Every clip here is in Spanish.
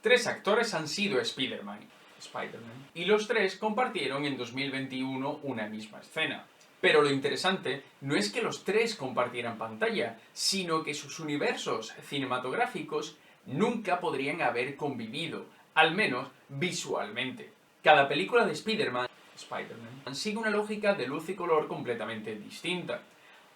Tres actores han sido Spider-Man, y los tres compartieron en 2021 una misma escena. Pero lo interesante no es que los tres compartieran pantalla, sino que sus universos cinematográficos nunca podrían haber convivido, al menos visualmente. Cada película de Spider-Man sigue una lógica de luz y color completamente distinta.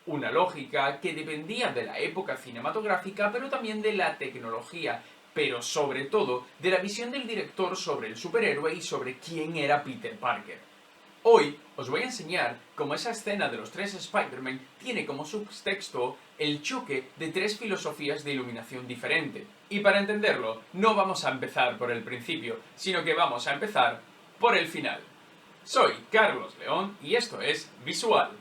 Una lógica que dependía de la época cinematográfica, pero también de la tecnología, pero sobre todo de la visión del director sobre el superhéroe y sobre quién era Peter Parker. Hoy os voy a enseñar cómo esa escena de los tres Spider-Man tiene como subtexto el choque de tres filosofías de iluminación diferente. Y para entenderlo, no vamos a empezar por el principio, sino que vamos a empezar por el final. Soy Carlos León y esto es Visual.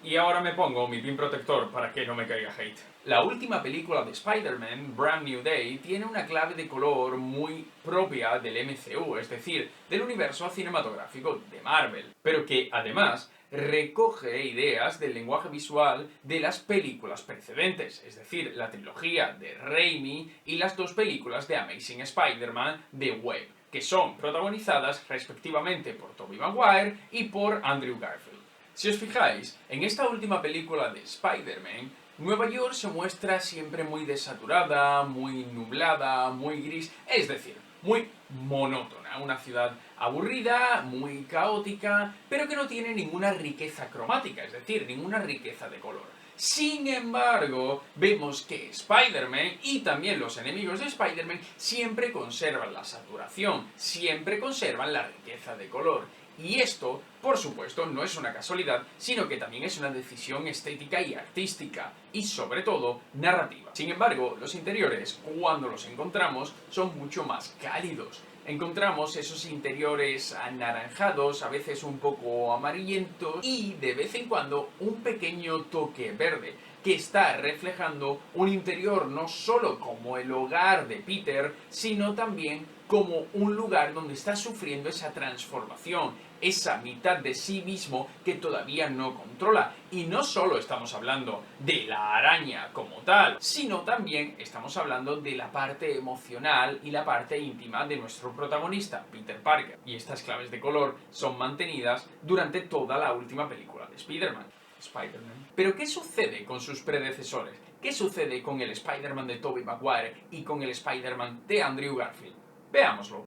Y ahora me pongo mi pin protector para que no me caiga hate. La última película de Spider-Man, Brand New Day, tiene una clave de color muy propia del MCU, es decir, del universo cinematográfico de Marvel, pero que además recoge ideas del lenguaje visual de las películas precedentes, es decir, la trilogía de Raimi y las dos películas de Amazing Spider-Man de Webb, que son protagonizadas respectivamente por Tobey Maguire y por Andrew Garfield. Si os fijáis, en esta última película de Spider-Man, Nueva York se muestra siempre muy desaturada, muy nublada, muy gris, es decir, muy monótona, una ciudad aburrida, muy caótica, pero que no tiene ninguna riqueza cromática, es decir, ninguna riqueza de color. Sin embargo, vemos que Spider-Man y también los enemigos de Spider-Man siempre conservan la saturación, siempre conservan la riqueza de color. Y esto, por supuesto, no es una casualidad, sino que también es una decisión estética y artística, y sobre todo, narrativa. Sin embargo, los interiores, cuando los encontramos, son mucho más cálidos. Encontramos esos interiores anaranjados, a veces un poco amarillentos, y de vez en cuando un pequeño toque verde, que está reflejando un interior no solo como el hogar de Peter, sino también como un lugar donde está sufriendo esa transformación, esa mitad de sí mismo que todavía no controla. Y no solo estamos hablando de la araña como tal, sino también estamos hablando de la parte emocional y la parte íntima de nuestro protagonista, Peter Parker. Y estas claves de color son mantenidas durante toda la última película de Spider-Man. Pero ¿qué sucede con sus predecesores? ¿Qué sucede con el Spider-Man de Tobey Maguire y con el Spider-Man de Andrew Garfield? Veámoslo.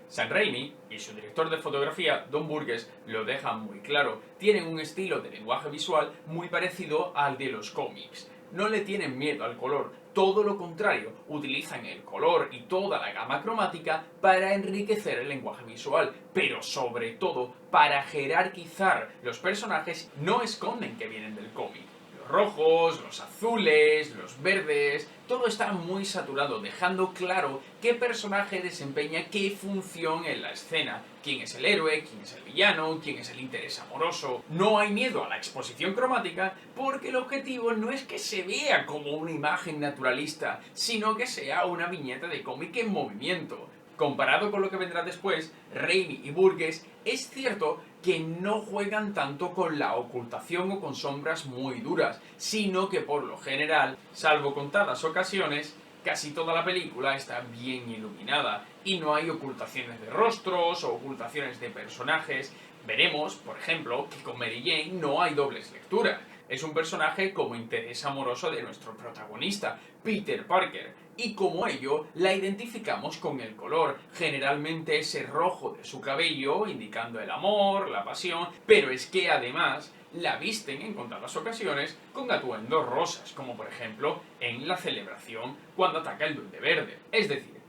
Sam Raimi y su director de fotografía, Don Burgess, lo dejan muy claro. Tienen un estilo de lenguaje visual muy parecido al de los cómics. No le tienen miedo al color, todo lo contrario, utilizan el color y toda la gama cromática para enriquecer el lenguaje visual, pero sobre todo para jerarquizar los personajes. No esconden que vienen del cómic. Los rojos, los azules, los verdes, todo está muy saturado, dejando claro qué personaje desempeña qué función en la escena, quién es el héroe, quién es el villano, quién es el interés amoroso. No hay miedo a la exposición cromática porque el objetivo no es que se vea como una imagen naturalista, sino que sea una viñeta de cómic en movimiento. Comparado con lo que vendrá después, Raimi y Burgess, es cierto que no juegan tanto con la ocultación o con sombras muy duras, sino que por lo general, salvo contadas ocasiones, casi toda la película está bien iluminada y no hay ocultaciones de rostros o ocultaciones de personajes. Veremos, por ejemplo, que con Mary Jane no hay dobles lecturas. Es un personaje como interés amoroso de nuestro protagonista, Peter Parker, y como ello la identificamos con el color, generalmente ese rojo de su cabello, indicando el amor, la pasión, pero es que además la visten en contadas ocasiones con atuendos rosas, como por ejemplo en la celebración cuando ataca el Duende Verde. Es decir,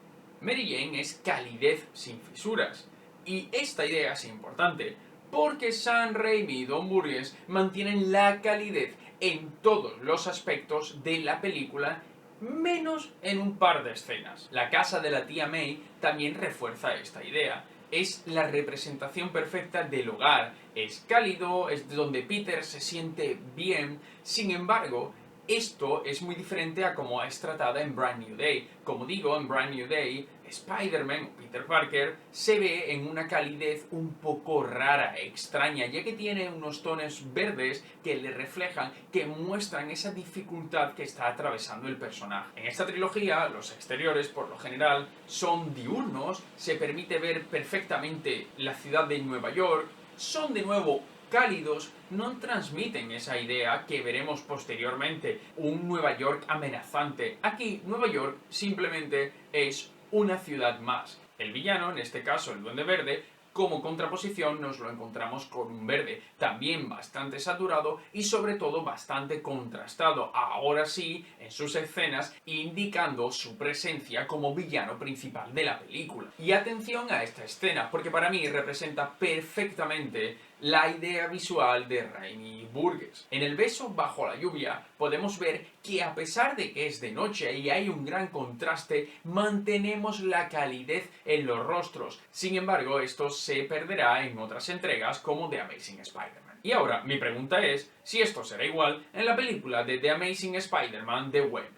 Mary Jane es calidez sin fisuras, y esta idea es importante porque Sam Raimi y Don Burgess mantienen la calidez en todos los aspectos de la película, menos en un par de escenas. La casa de la tía May también refuerza esta idea. Es la representación perfecta del hogar. Es cálido, es donde Peter se siente bien. Sin embargo, Esto es muy diferente a cómo es tratada en Brand New Day. Como digo, en Brand New Day, Spider-Man, o Peter Parker, se ve en una calidez un poco rara, extraña, ya que tiene unos tonos verdes que le reflejan, que muestran esa dificultad que está atravesando el personaje. En esta trilogía, los exteriores, por lo general, son diurnos, se permite ver perfectamente la ciudad de Nueva York, son de nuevo cálidos, no transmiten esa idea que veremos posteriormente, un Nueva York amenazante. Aquí, Nueva York simplemente es una ciudad más. El villano, en este caso el Duende Verde, como contraposición nos lo encontramos con un verde también bastante saturado y sobre todo bastante contrastado, ahora sí, en sus escenas, indicando su presencia como villano principal de la película. Y atención a esta escena, porque para mí representa perfectamente la idea visual de Raimi y Burgess. En el beso bajo la lluvia podemos ver que a pesar de que es de noche y hay un gran contraste, mantenemos la calidez en los rostros. Sin embargo, esto se perderá en otras entregas como The Amazing Spider-Man. Y ahora, mi pregunta es si esto será igual en la película de The Amazing Spider-Man de Webb.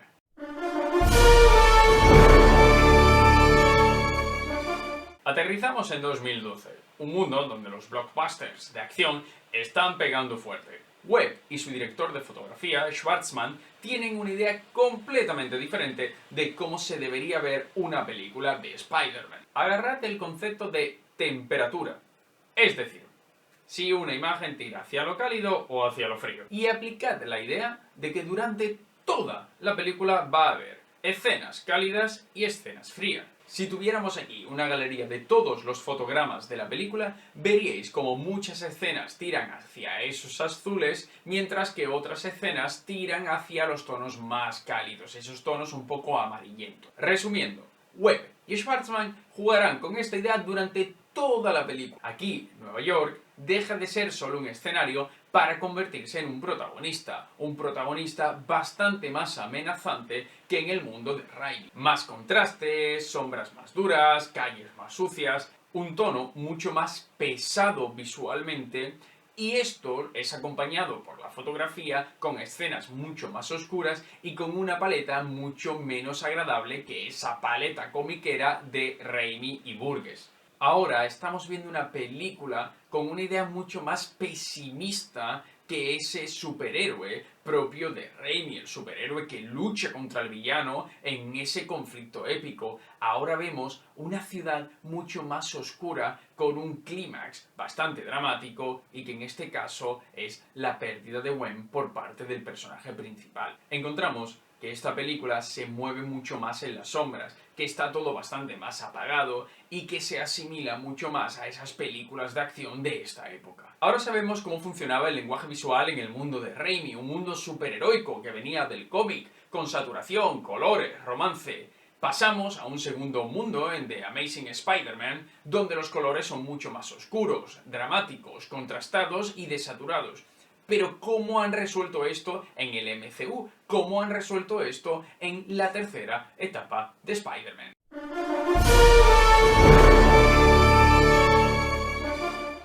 Aterrizamos en 2012, un mundo donde los blockbusters de acción están pegando fuerte. Webb y su director de fotografía, Schwartzman, tienen una idea completamente diferente de cómo se debería ver una película de Spider-Man. Agarrad el concepto de temperatura, es decir, si una imagen tira hacia lo cálido o hacia lo frío. Y aplicad la idea de que durante toda la película va a haber escenas cálidas y escenas frías. Si tuviéramos aquí una galería de todos los fotogramas de la película, veríais como muchas escenas tiran hacia esos azules, mientras que otras escenas tiran hacia los tonos más cálidos, esos tonos un poco amarillentos. Resumiendo, Webb y Schwartzman jugarán con esta idea durante toda la película. Aquí, Nueva York deja de ser solo un escenario para convertirse en un protagonista bastante más amenazante que en el mundo de Raimi. Más contrastes, sombras más duras, calles más sucias, un tono mucho más pesado visualmente, y esto es acompañado por la fotografía con escenas mucho más oscuras y con una paleta mucho menos agradable que esa paleta comiquera de Raimi y Burgess. Ahora estamos viendo una película con una idea mucho más pesimista que ese superhéroe propio de Raimi, el superhéroe que lucha contra el villano en ese conflicto épico. Ahora vemos una ciudad mucho más oscura con un clímax bastante dramático y que en este caso es la pérdida de Gwen por parte del personaje principal. Encontramos que esta película se mueve mucho más en las sombras, que está todo bastante más apagado y que se asimila mucho más a esas películas de acción de esta época. Ahora sabemos cómo funcionaba el lenguaje visual en el mundo de Raimi, un mundo superheroico que venía del cómic, con saturación, colores, romance. Pasamos a un segundo mundo en The Amazing Spider-Man, donde los colores son mucho más oscuros, dramáticos, contrastados y desaturados. Pero ¿cómo han resuelto esto en el MCU? ¿Cómo han resuelto esto en la tercera etapa de Spider-Man?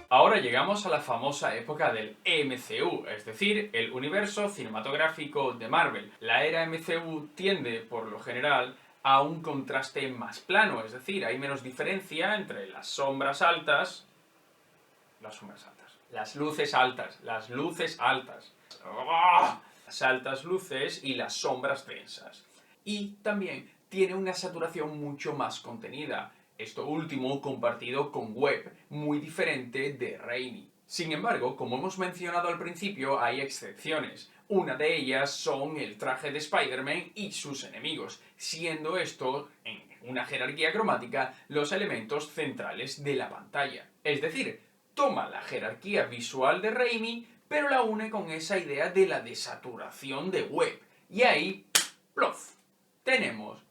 Ahora llegamos a la famosa época del MCU, es decir, el universo cinematográfico de Marvel. La era MCU tiende, por lo general, a un contraste más plano, es decir, hay menos diferencia entre las luces altas, las altas luces y las sombras densas. Y también tiene una saturación mucho más contenida, esto último compartido con Webb, muy diferente de Raimi. Sin embargo, como hemos mencionado al principio, hay excepciones. Una de ellas son el traje de Spider-Man y sus enemigos, siendo esto, en una jerarquía cromática, los elementos centrales de la pantalla. Es decir, toma la jerarquía visual de Raimi, pero la une con esa idea de la desaturación de Webb. Y ahí, ¡plof!, tenemos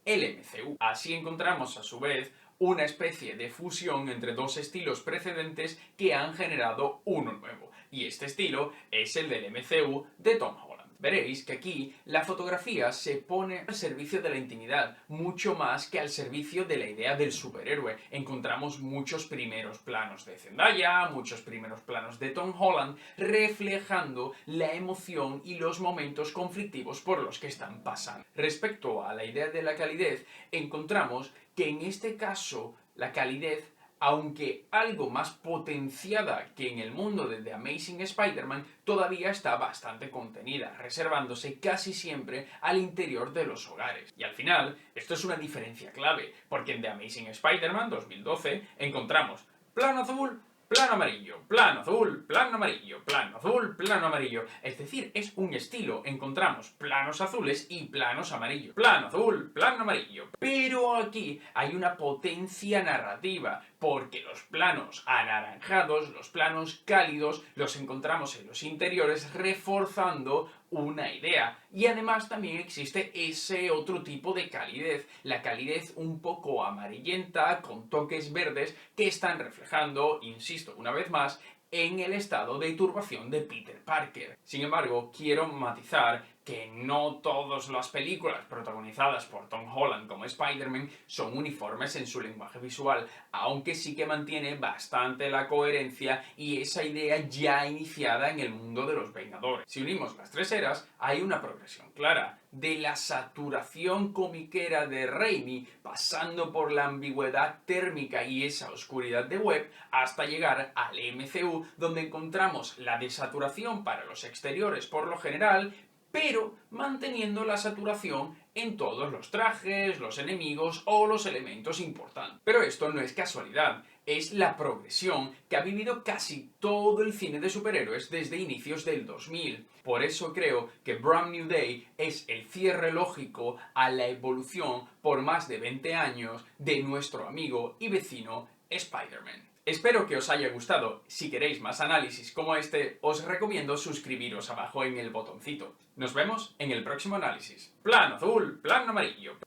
el MCU. Así encontramos a su vez una especie de fusión entre dos estilos precedentes que han generado uno nuevo. Y este estilo es el del MCU de Tom Holland. Veréis que aquí la fotografía se pone al servicio de la intimidad, mucho más que al servicio de la idea del superhéroe. Encontramos muchos primeros planos de Zendaya, muchos primeros planos de Tom Holland, reflejando la emoción y los momentos conflictivos por los que están pasando. Respecto a la idea de la calidez, encontramos que en este caso la calidez, aunque algo más potenciada que en el mundo de The Amazing Spider-Man, todavía está bastante contenida, reservándose casi siempre al interior de los hogares. Y al final, esto es una diferencia clave, porque en The Amazing Spider-Man 2012 encontramos plano azul, plano amarillo, plano azul, plano amarillo, plano azul, plano amarillo. Es decir, es un estilo. Encontramos planos azules y planos amarillos. Plano azul, plano amarillo. Pero aquí hay una potencia narrativa, porque los planos anaranjados, los planos cálidos, los encontramos en los interiores reforzando una idea. Y además también existe ese otro tipo de calidez, la calidez un poco amarillenta, con toques verdes, que están reflejando, insisto una vez más, en el estado de turbación de Peter Parker. Sin embargo, quiero matizar que no todas las películas protagonizadas por Tom Holland como Spider-Man son uniformes en su lenguaje visual, aunque sí que mantiene bastante la coherencia y esa idea ya iniciada en el mundo de los Vengadores. Si unimos las tres eras, hay una progresión clara, de la saturación comiquera de Raimi, pasando por la ambigüedad térmica y esa oscuridad de Webb, hasta llegar al MCU, donde encontramos la desaturación para los exteriores por lo general, pero manteniendo la saturación en todos los trajes, los enemigos o los elementos importantes. Pero esto no es casualidad, es la progresión que ha vivido casi todo el cine de superhéroes desde inicios del 2000. Por eso creo que Brand New Day es el cierre lógico a la evolución por más de 20 años de nuestro amigo y vecino Spider-Man. Espero que os haya gustado. Si queréis más análisis como este, os recomiendo suscribiros abajo en el botoncito. Nos vemos en el próximo análisis. Plano azul, plano amarillo.